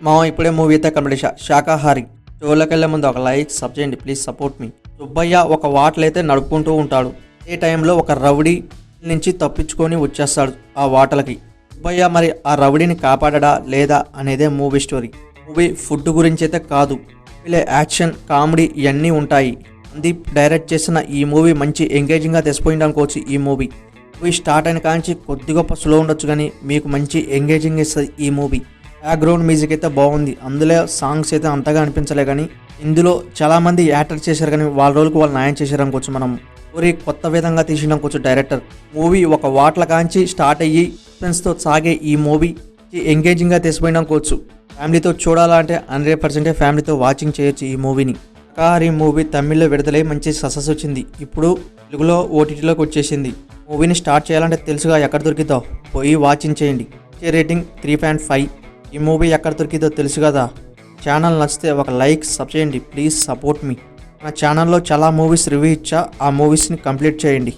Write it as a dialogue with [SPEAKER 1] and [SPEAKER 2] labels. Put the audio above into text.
[SPEAKER 1] మా ఇప్పుడే మూవీ అయితే కంప్లీట్ శాకాహారి షోలోకెళ్ళే ముందు ఒక లైక్ సబ్ చేయండి ప్లీజ్ సపోర్ట్ మీ. సుబ్బయ్య ఒక వాటలైతే నడుపుకుంటూ ఉంటాడు. ఏ టైంలో ఒక రౌడీ నుంచి తప్పించుకొని వచ్చేస్తాడు ఆ వాటలకి. సుబ్బయ్య మరి ఆ రౌడీని కాపాడడా లేదా అనేదే మూవీ స్టోరీ. మూవీ ఫుడ్ గురించి అయితే కాదు, వీళ్ళే యాక్షన్ కామెడీ ఇవన్నీ ఉంటాయి. సందీప్ డైరెక్ట్ చేసిన ఈ మూవీ మంచి ఎంగేజింగ్గా తెసిపోయింది అనుకోవచ్చు. ఈ మూవీ స్టార్ట్ అయిన కాంచి కొద్ది గొప్ప స్లో ఉండొచ్చు కానీ మీకు మంచి ఎంగేజింగ్ ఇస్తుంది ఈ మూవీ. బ్యాక్గ్రౌండ్ మ్యూజిక్ అయితే బాగుంది, అందులో సాంగ్స్ అయితే అంతగా అనిపించలే కానీ ఇందులో చాలామంది యాక్టర్ చేశారు కానీ వాళ్ళ రోజులకు వాళ్ళు న్యాయం చేశారు అనుకోవచ్చు. మనం స్టోరీ కొత్త విధంగా తీసిన అనుకోవచ్చు డైరెక్టర్. మూవీ ఒక వాట్ల కాంచి స్టార్ట్ అయ్యి సస్పెన్స్తో సాగే ఈ మూవీ ఎంగేజింగ్గా తెసిపోయింది అనుకోవచ్చు. ఫ్యామిలీతో చూడాలంటే 100% ఫ్యామిలీతో వాచింగ్ చేయొచ్చు ఈ మూవీని. శాకాహారి మూవీ తమిళ్లో విడుదలై మంచి సక్సెస్ వచ్చింది. ఇప్పుడు తెలుగులో ఓటీటీలోకి వచ్చేసింది. మూవీని స్టార్ట్ చేయాలంటే తెలుసుగా ఎక్కడ దొరికిద్దో పోయి వాచింగ్ చేయండి. రేటింగ్ 3.5. ఈ మూవీ ఎక్కడ దొరికిద్దో తెలుసు కదా. ఛానల్ నచ్చితే ఒక లైక్ సబ్ చేయండి ప్లీజ్ సపోర్ట్ మీ. నా ఛానల్లో చాలా మూవీస్ రివ్యూ ఇచ్చా, ఆ మూవీస్ని కంప్లీట్ చేయండి.